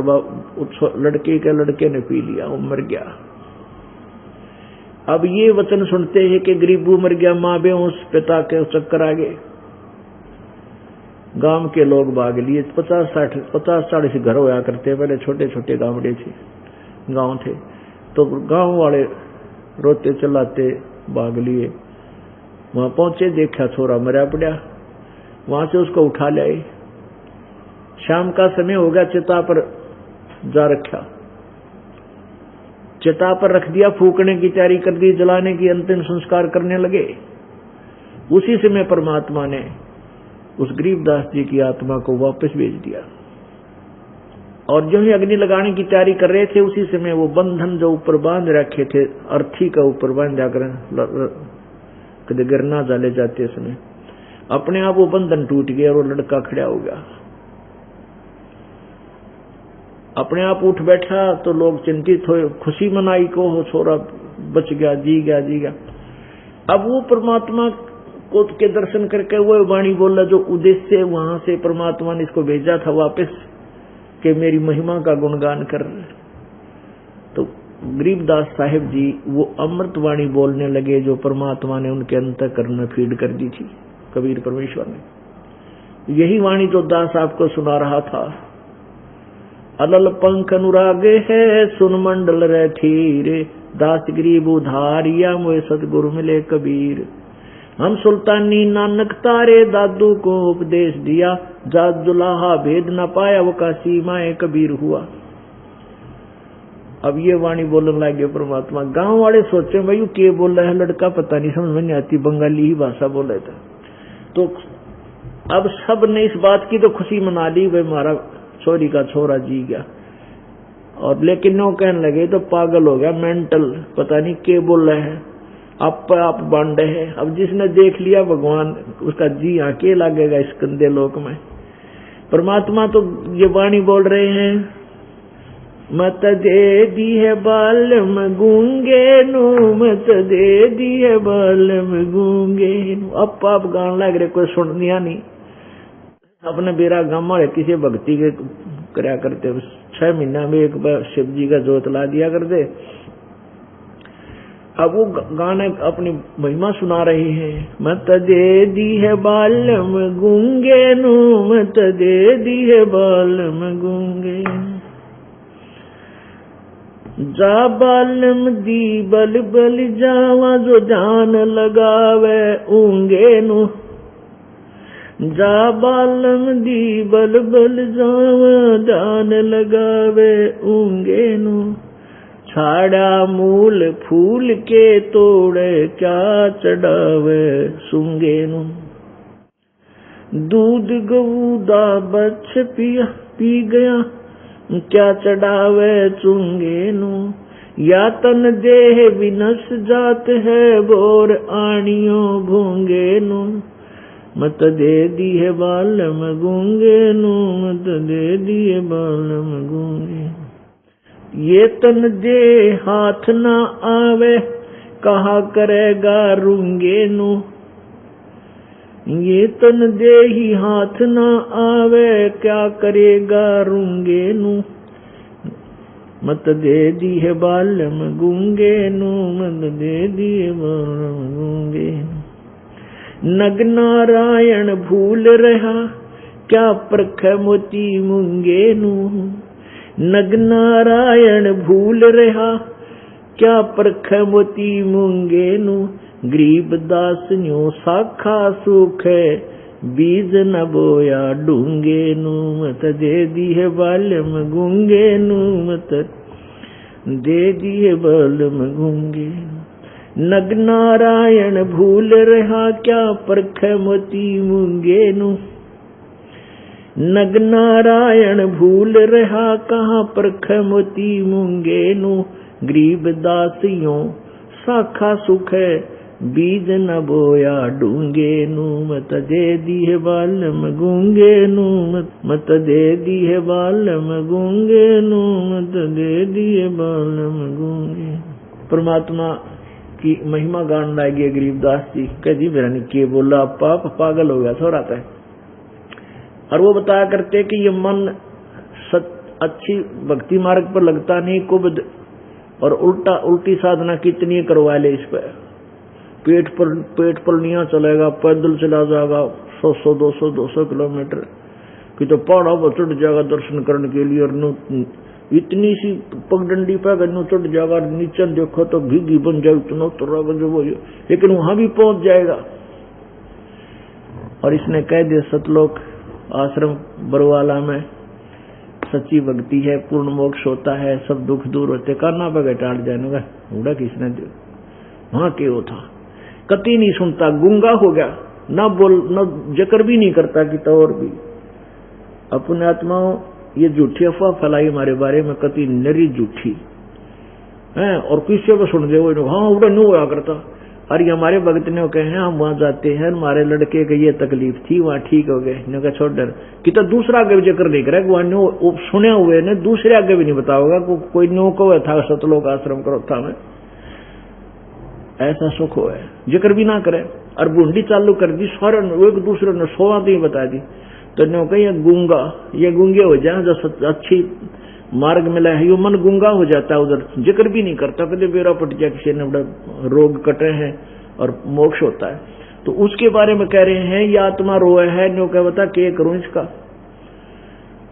लड़के के लड़के ने पी लिया, वो मर गया। अब ये वचन सुनते हैं कि गरीबू मर गया, माँ बेहोश, पिता के चक्कर आ गए। गांव के लोग भाग लिए, 50-40 घर होया करते, पहले छोटे छोटे गांवड़े थे, गांव थे। तो गांव वाले रोते चिल्लाते भाग लिए, वहां पहुंचे, देखा छोरा मरा पड़ा, वहां से उसको उठा लाए। शाम का समय हो गया, चिता पर जा रखा, चिता पर रख दिया, फूकने की तैयारी कर दी, जलाने की, अंतिम संस्कार करने लगे। उसी समय परमात्मा ने उस गरीबदास जी की आत्मा को वापस भेज दिया, और जो ही अग्नि लगाने की तैयारी कर रहे थे, उसी समय वो बंधन जो ऊपर बांध रखे थे, अर्थी का ऊपर बांध जाकर कदे गिरना जाले जाते समय अपने आप वो बंधन टूट गया और वो लड़का खड़ा हो गया, अपने आप उठ बैठा। तो लोग चिंतित हुए, खुशी मनाई को हो छोरा बच गया, जी गया, जी गया। अब वो परमात्मा को के दर्शन करके वो वाणी बोला जो उद्देश्य वहां से परमात्मा ने इसको भेजा था वापस, कि मेरी महिमा का गुणगान कर। तो गरीबदास साहिब जी वो अमृत वाणी बोलने लगे जो परमात्मा ने उनके अंतःकरण में फीड कर दी थी, कबीर परमेश्वर ने। यही वाणी जो दास आपको सुना रहा था, अलल पंख अनुराग है सुन मंडल रे थीरे, दास गरीब उधारिया मोए सतगुरु मिले कबीर। हम सुल्तानी नानक तारे, दादू को उपदेश दिया, जात जुलाहा भेद न पाया, वो का सीमाए कबीर हुआ। अब ये वाणी बोलने लगे परमात्मा। गांव वाले सोचे भाई क्या बोल रहा है लड़का, पता नहीं, समझ में नहीं आती, बंगाली ही भाषा बोल रहा था। तो अब सब ने इस बात की तो खुशी मना ली, भाई हमारा छोरी का छोरा जी गया। और लेकिन वो कहने लगे तो पागल हो गया, मेंटल, पता नहीं क्या बोल रहे हैं, आप बांडे है। अब जिसने देख लिया भगवान, उसका जी आके लगेगा इस गंदे लोक में। परमात्मा तो ये वाणी बोल रहे हैं, मत दे दी है बालम गूंगे नु, मत दे दी है बालम गूंगे नु। अब आप गान लग रहे, कोई सुन दिया नहीं। अपने बेरा गांव वाले किसी भक्ति के करया करते, 6 महीना में एक बार शिव जी का जोत ला दिया करते। अब वो गाने अपनी महिमा सुना रहे हैं, मत दे दी है बालम गूंगे नु, मत दे दी है बालम गूंगे। जा बालम दी बल बल जावा, जो जान लगावे ऊंगे नु। जा बालम दी बल बल जावा, जान लगावे ऊंगे नु। छाड़ा मूल फूल के तोड़े, क्या चढ़ावे सूंगे नु। दूध गऊ दा बछ पी गया, क्या चढ़ावे चूंगे नु। या तन देह विनस जात है, बोर आनियो भूंगे नु। मत दे दी है बालम गूंगे नु, मत दे दी है बालम गूंगे। ये तन दे हाथ ना आवे, कहा करेगा रूंगे नु। ये तन दे ही हाथ ना आवे, क्या करेगा रूंगे नु। मत दे दी है बालम गूंगे नु, मत दे दी है बालम गूंगे नु। नग नारायण भूल रहा, क्या परख मोती मूंगे नु। नग नारायण भूल रहा, क्या परख मोती मूंगे नु। गरीब दास न्यो साखा सुख है, बीज न बोया डूंगे नू मत दे दिए बालम गूंगे नू मत दे दिए बालम गूंगे। नग नारायण भूल रहा क्या परख मोती मूंगे नू। नग नारायण भूल रहा कहाँ परख मोती मूंगे नू। गरीब दासियों साखा सुख है बीज न बोया डूंगे नू मत दे दिए बालम गूंगे नू मत दे दिए बालम गूंगे नू मत दे दिए बालम गूंगे। परमात्मा की महिमा गान लाएगी गरीबदास जी। कह जी मेरा निके बोला पाप पागल हो गया सो रहा है। और वो बताया करते कि ये मन अच्छी भक्ति मार्ग पर लगता नहीं कुबद और उल्टी साधना कितनी करवा ले। इस पर पेट पर नहीं चलेगा, पैदल चला जाएगा 100-200 किलोमीटर कि तो पहाड़ों पर चढ़ जाएगा दर्शन करने के लिए। और इतनी सी पगडंडी पे अगर चढ़ जाएगा नीचे देखो तो भीगी बन जाए इतना जो वो, लेकिन वहां भी पहुंच जाएगा। और इसने कह दिया सतलोक आश्रम बरवाला में सच्ची भक्ति है, पूर्ण मोक्ष होता है, सब दुख दूर होते। काना पे टाट जाएगा उड़ा किसने दे वहां क्यों था। कति नहीं सुनता, गूंगा हो गया, ना बोल न जिक्र भी नहीं करता कि तो और भी अपने आत्माओं ये झूठी अफवाह फैलाई हमारे बारे में, कति नरी झूठी है। और किसी को सुन दे वो हाँ उड़ा नहीं हुआ करता। अरे हमारे भगत ने कहे हैं हम वहां जाते हैं, हमारे लड़के की ये तकलीफ थी वहां ठीक हो गए। ने कहा छोड़ डर कि तो दूसरा आगे जिक्र नहीं करे, वहां सुने हुए ने दूसरे आगे भी नहीं बताओगा। कोई नो को था सतलोक आश्रम करो था में ऐसा सुख हो है, जिक्र भी ना करे। और बूंदी चालू कर दी सारे एक दूसरे ने सोवा दी बता दी। तो नो कही गूंगा ये गूंगे हो जाए जो अच्छी मार्ग मिला है, यो मन गूंगा हो जाता है, उधर जिक्र भी नहीं करता। कभी बेरा पट जाए किसी ने बड़ा रोग कटे हैं और मोक्ष होता है। तो उसके बारे में कह रहे हैं ये आत्मा रोए है, नो क्या बता के करूं इसका।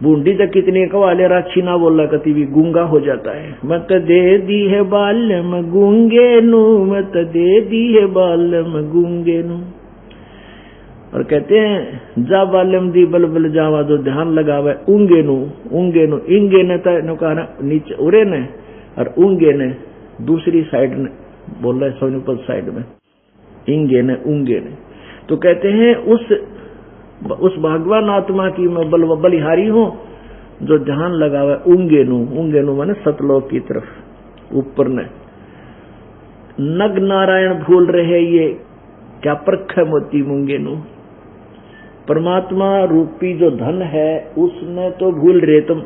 बूंदी तक कितने कवाले राक्षी ना बोला कति भी गूंगा हो जाता है। मत दे दी है बालम गूंगे नू मत दे दी है बालम गूंगे नू। और कहते हैं जा बालम दी बलबल जावा जो ध्यान लगावे ऊंगे नू इंगे ने तो कहा नीचे उरे ने और ऊंगे ने दूसरी साइड ने बोल रहे सोनीपत साइड में इंगे ने ऊंगे ने। तो कहते हैं उस भगवान आत्मा की मैं बलिहारी हूं जो ध्यान लगावे ऊंगे नू माने सतलोक की तरफ ऊपर ने। नग नारायण भूल रहे ये क्या परख मोती मूंगे नू। परमात्मा रूपी जो धन है उसने तो भूल रहे तुम,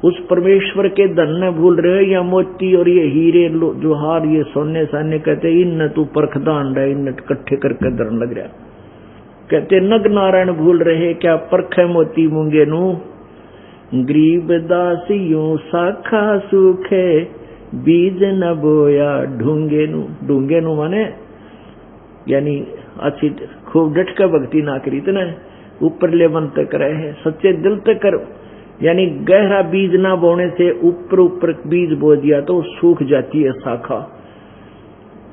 उस परमेश्वर के धन ने भूल रहे। या मोती और ये हीरे जो हार ये सोने साने कहते इन तू परख दांड है, इन इकट्ठे करके धरन लग रहा। कहते नग नारायण भूल रहे क्या परख मोती मूंगे नू। गरीब दासियों साखा सूखे बीज न बोया ढूंगे नू माने यानी अच्छी खूब डट कर भक्ति ना करी इतना ऊपर ले मन तक रहे सच्चे दिल तक कर। यानी गहरा बीज ना बोने से ऊपर बीज बो दिया तो सूख जाती है शाखा,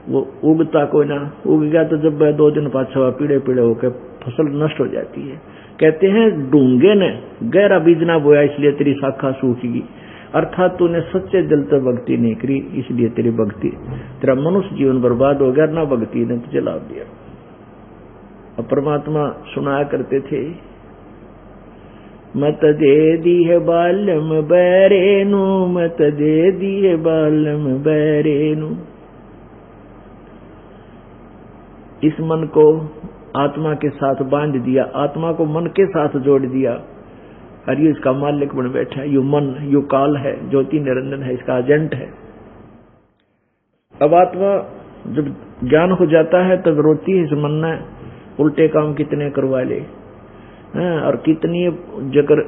वो उगता कोई ना। उग गया तो जब 2 दिन पाछा पीड़े होकर फसल नष्ट हो जाती है। कहते हैं डूंगे ने गहरा बीज ना बोया इसलिए तेरी शाखा सूखेगी। अर्थात तूने सच्चे दिल से भक्ति नहीं करी इसलिए तेरी भक्ति तेरा मनुष्य जीवन बर्बाद हो गया, ना भक्ति ने तुझे लाभ दिया। और परमात्मा सुनाया करते थे मत दे दी है बालम बैरेनु मत दे दी है बालम बैरेनु। इस मन को आत्मा के साथ बांध दिया, आत्मा को मन के साथ जोड़ दिया और ये इसका मालिक बन बैठा है। यो मन यो काल है, ज्योति निरंजन है, इसका एजेंट है। अब आत्मा जब ज्ञान हो जाता है तब रोती है इस मन ने उल्टे काम कितने करवा ले और कितनी जकर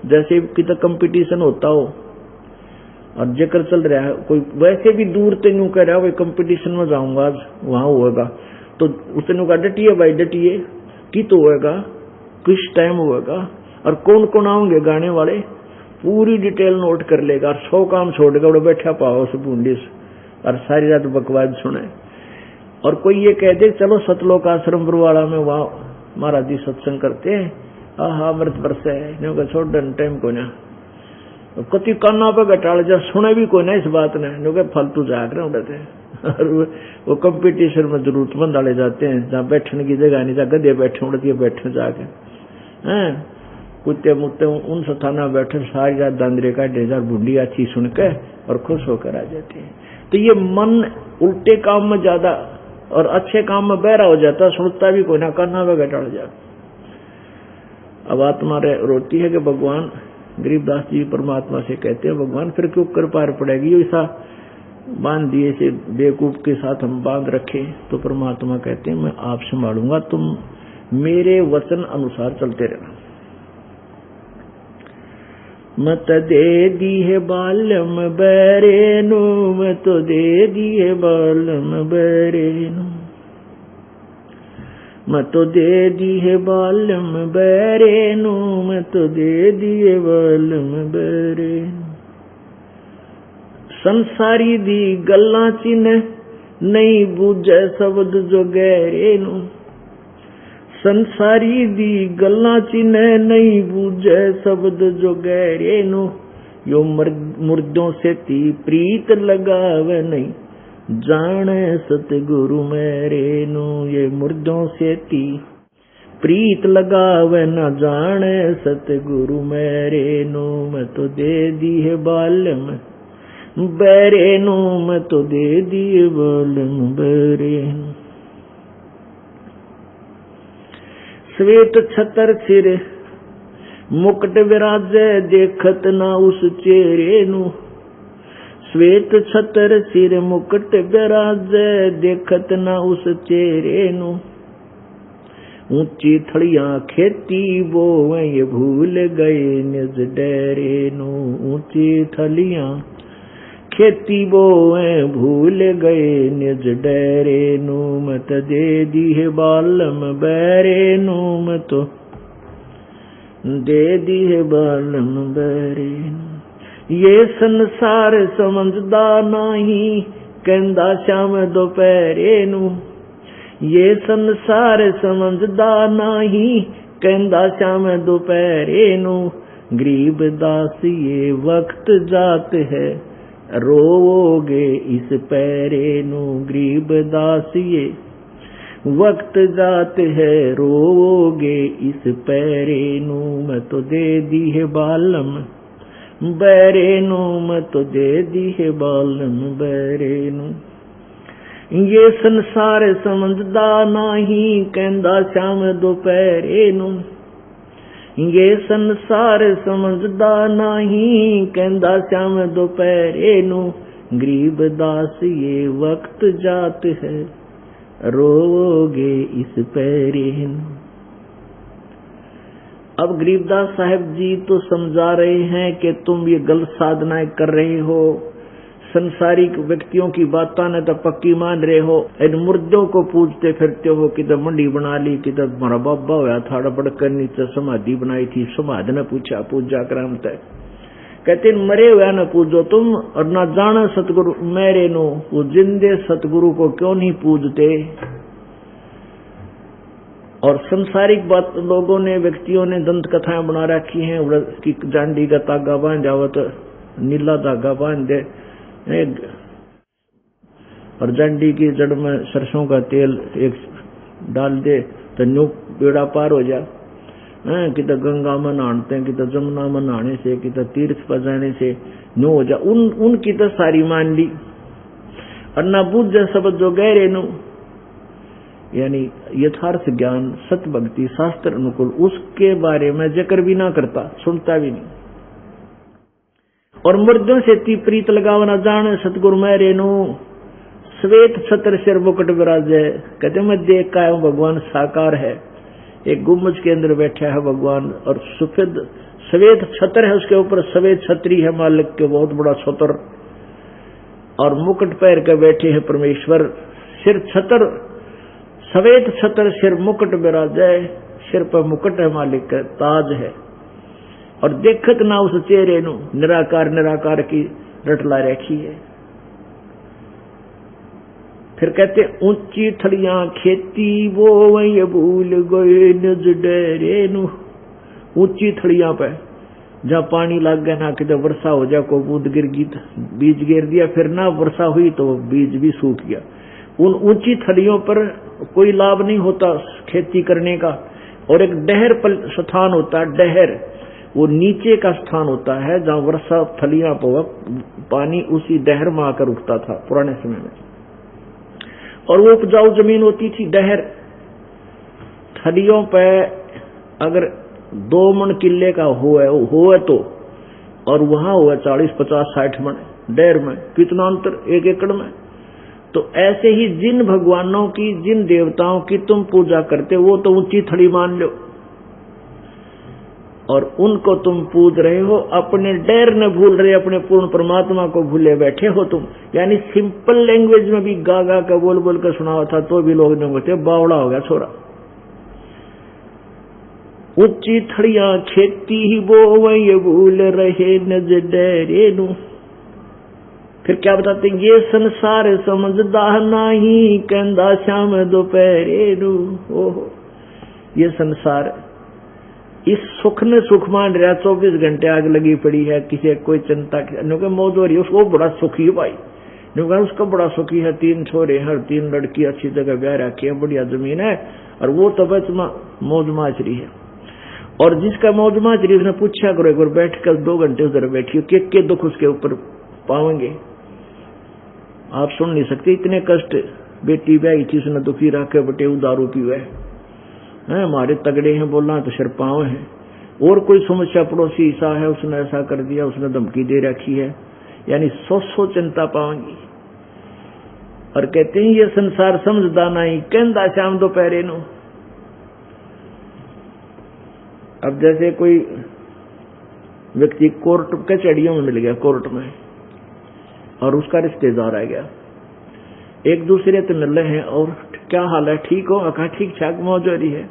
जैसे कितना कंपटीशन होता हो और जकर चल रहा है कोई वैसे भी दूर ते यूं कह रहा है भाई कंपटीशन में जाऊंगा आज वहां होगा तो उसने कहा डटिए भाई डटिए कि तो होगा किस टाइम होगा और कौन कौन आएंगे गाने वाले पूरी डिटेल नोट कर लेगा और 100 काम छोड़ेगा वो बैठा पाओ उस बूंदी और सारी रात बकवास सुने। और कोई ये कह दे चलो सतलोक आश्रम बरवाड़ा में वहां महाराज जी सत्संग करते हैं, आहा अमृत बरसे है, छोड़ टाइम को ना कति काना पे घटाल जा सुने भी कोई ना इस बात ने, नो फालतू जाग रहे उड़ते और वो कंपटीशन में जरूरतमंद वाले जाते हैं, जहाँ बैठने की जगह नहीं, जहाँ गधे बैठे उड़ती है बैठे जाके हैं, कुत्ते मुत्ते उन स्थाना बैठे सारी रात दांदरे का ढेजार बुढ़ी अच्छी सुन के और खुश होकर आ जाते हैं। तो ये मन उल्टे काम में ज्यादा और अच्छे काम में बहरा हो जाता, सुनता भी कोई ना, काना पे घटाल जा। अब आत्मा रोती है कि भगवान, गरीबदास जी परमात्मा से कहते हैं भगवान फिर क्यों कर पार पड़ेगी, ऐसा बांध दिए से बेवकूफ के साथ हम बांध रखे। तो परमात्मा कहते हैं मैं आप संभालूंगा, तुम मेरे वचन अनुसार चलते रहना। मत दे दी है बालम बरेनु, मत दे दी है बालम बरेनु, मत दे दी है बालम बरेनु, मत दे दी है बालम बरेनु। संसारी दी गल्लां चिन्ह नहीं बूझे शब्द जो गहरेनु, संसारी दी गल्लां चिन्ह नहीं बूझे शब्द जो गहरेनु। यो मुर्दों से ती प्रीत लगावे नहीं, जाने सतगुरु मेरे नु। ये मुर्दों से ती प्रीत लगावे न जाने सतगुरु मेरे नु। मैं तो दे दी है बालम बेरे नु, मैं तो दे दी है बालम बेरे नु। श्वेत छतर सिर मुकुट विराजे देखत ना उस चेहरे नु। श्वेत छतर सिर मुकुट विराजे देखत ना उस चेहरे नु। ऊंची थड़ियां खेती बोवे ये भूल गए निज डेरे नु। ऊंची थलियां खेती बोवे भूल गए निज डेरे नु। मत दे दी है बालम बैरे नु, मत दे दी है बालम बैरे नु। ये संसार समझदा नहीं कहंदा श्याम दोपहरे नु। ये संसार समझदा नहीं कहंदा श्याम दोपहरे नु। गरीब दास ये वक्त जात है रोओगे इस पैरे नु। गरीब दास ये वक्त जात है रोओगे इस पैरे नु। मैं तो दे दी है बालम बैरे नु, मैं तो दे दी है बालम बैरे नु। ये संसार समझदा नहीं कहंदा श्याम दोपहरे नु। ये संसार समझदा नहीं कहंदा श्याम दोपहरे नु। गरीब दास ये वक्त जात है रोओगे इस पैरे नु। अब गरीबदास साहब जी तो समझा रहे हैं कि तुम ये गलत साधनाएं कर रहे हो, संसारिक व्यक्तियों की बातों ने तो पक्की मान रहे हो, इन मुर्दों को पूजते फिरते हो। किधर मंडी बना ली, किधर हमारा बाबा होया था बड़कर नीचे समाधि बनाई थी, समाधि ने पूछा पूजा कराम तय। कहते मरे हुआ न पूजो तुम, और न जाना सतगुरु मेरे नो। वो जिंदे सतगुरु को क्यों नहीं पूजते। और संसारिक बात लोगों ने व्यक्तियों ने दंत कथाएं बना रखी हैं कि जांडी का तागा बांध जाओ तो नीला धागा बांध दे, और जांडी की जड़ में सरसों का तेल एक डाल दे तो न्यू बेड़ा पार हो जा। किधर गंगा में नहाते हैं, किधर जमुना में नहाने से, किधर तीर्थ पर जाने से न्यू हो जा। उनकी तो सारी मान ली, और ना बुझ जा शब्द जो गहरे नु, यानी यथार्थ ज्ञान सत भक्ति शास्त्र अनुकूल उसके बारे में जिक्र भी ना करता, सुनता भी नहीं। और मुर्दों से ती प्रीत लगावना जाने सतगुरु मेरे नु। श्वेत छत्र सिर मुकुट विराजे, कहते मैं देख का हूं भगवान साकार है, एक गुम्बज के अंदर बैठा है भगवान, और सफेद श्वेत छत्र है, उसके ऊपर श्वेत छत्री है मालिक के बहुत बड़ा छत्र, और मुकुट पैर के बैठे हैं परमेश्वर। सिर छत्र श्वेत छत्र सिर मुकुट विराजे, सिर पर मुकुट है मालिक का ताज है, और देखत ना उस चेहरे नु। निराकार निराकार की रटला रखी है। फिर कहते ऊंची थड़ियां खेती वो वही भूल गए निज डेरे नु। ऊंची थड़ियां पे जहाँ पानी लग गया ना, कि जब वर्षा हो जाए को बूंद गिर गई, बीज गिर दिया, फिर ना वर्षा हुई तो बीज भी सूख गया। उन ऊंची थड़ियों पर कोई लाभ नहीं होता खेती करने का। और एक डहर स्थान होता है, डहर वो नीचे का स्थान होता है जहाँ वर्षा थलियां पर पानी उसी डहर में आकर रुकता था पुराने समय में। और वो उपजाऊ जमीन होती थी डहर। थलियों पे अगर 2 मन किले का हो तो, और वहां हुआ 40, 50, 60 मन डहर में, कितना अंतर 1 एकड़ में। तो ऐसे ही जिन भगवानों की, जिन देवताओं की तुम पूजा करते वो तो ऊंची थड़ी मान लो, और उनको तुम पूज रहे हो, अपने डर न भूल रहे, अपने पूर्ण परमात्मा को भूले बैठे हो तुम। यानी सिंपल लैंग्वेज में भी गा गा का बोल बोल कर सुनावा था तो भी लोग नहीं बोलते बावड़ा हो गया छोरा। ऊंची थड़ियां खेती ही वो वही भूल रहे नज डरे नु। फिर क्या बताते हैं, ये संसार समझदा नहीं कहंदा श्याम दोपहरे नु। ओहो, ये संसार इस सुख ने सुख मान रहा, 24 घंटे आग लगी पड़ी है, किसी कोई चिंता की मौज हो रही है, उसको बड़ा सुखी है भाई, उसका बड़ा सुखी है, 3 छोरे हैं, 3 लड़की, अच्छी जगह ब्याह रखी है, बढ़िया जमीन है, और वो तो बस मौज माच रही है। और जिसका मौज माच रही उसने पूछा करो एक बार बैठ कर 2 घंटे उधर बैठी हो, के दुख उसके ऊपर पाओगे आप सुन नहीं सकते। इतने कष्ट, बेटी ब्याही थी उसने दुखी रखे बटे दारू पीवे है, हमारे तगड़े हैं बोलना तो सिर पाँव है। और कोई समस्या पड़ोसी ऐसा है, उसने ऐसा कर दिया, उसने धमकी दे रखी है, यानी 100 चिंता पाओगी। और कहते हैं ये संसार समझदा नहीं कहंदा श्याम दोपहरे नु। अब जैसे कोई व्यक्ति कोर्ट कचहरियों में मिल गया, कोर्ट में, और उसका रिश्तेदार आ गया, एक दूसरे से मिल रहे हैं, और क्या हाल है, ठीक हो, कहा ठीक ठाक, मौज हो रही है।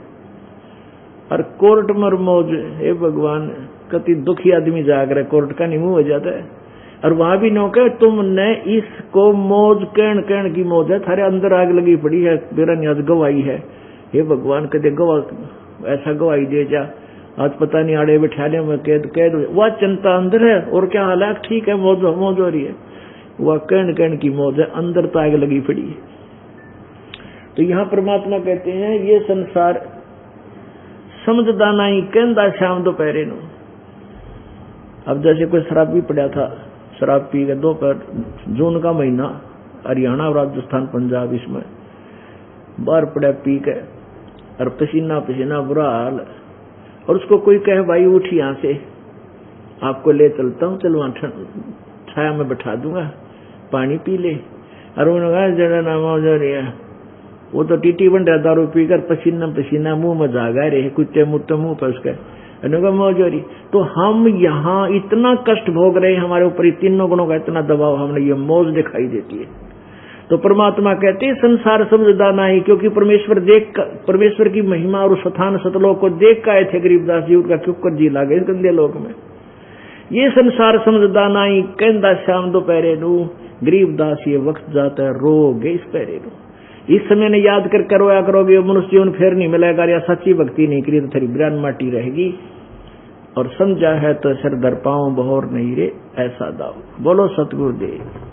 और कोर्ट में मौज, हे भगवान, कति दुखी आदमी जाग रहा है, कोर्ट का नहीं मुंह हो जाता है। और वहां भी नौके तुमने इसको मौज कहन की मौज है, थारे अंदर आग लगी पड़ी है, मेरा न्याज गवाही है, हे भगवान कदे गवाह ऐसा गवाही दे जा, आज पता नहीं आड़े बिठाने में कैद वह चिंता अंदर है। और क्या हाल है, ठीक है, मौज हो रही है, वह कहन की मौज है, अंदर तो आग लगी पड़ी है। तो यहां परमात्मा कहते हैं ये संसार समझदा नहीं कहंदा श्याम दोपहरे नु। अब जैसे कोई शराबी पड़ा था, शराब पी के दोपहर, जून का महीना, हरियाणा, राजस्थान, पंजाब, इसमें बाहर पड़ा पी के, और पसीना पसीना बुरा हाल, और उसको कोई कहे भाई उठ यहां से, आपको ले चलता हूं, चल वहां छाया में बैठा दूंगा, पानी पी ले। और उन्होंने जरा नाम हो रही है, वो तो टीटी बन रहा, दारू पीकर पसीना मुंह में जागा रहे, कुत्ते मुत्ते मुंह पर उसके मौज हो रही। तो हम यहाँ इतना कष्ट भोग रहे हैं, हमारे ऊपर 3 गुणों का इतना दबाव, हमने ये मौज दिखाई देती है। तो परमात्मा कहते हैं संसार समझदा नहीं, क्योंकि परमेश्वर की महिमा और स्थान सतलोक को देख के आए थे गरीबदास जी, उनका क्यों जी लागे इस गंदे लोक में। ये संसार समझदा नहीं कहंदा श्याम दोपहरे नु। गरीबदास ये वक्त जाता है रोगे इस पहरे नु। इस समय ने याद कर रोया करोगे, मनुष्य जीवन फिर नहीं मिलेगा, या सच्ची भक्ति नहीं करी तो तेरी ब्रान माटी रहेगी। और समझा है तो सिर दर पाऊं बहोर नहीं रे ऐसा दाव। बोलो सतगुरुदेव।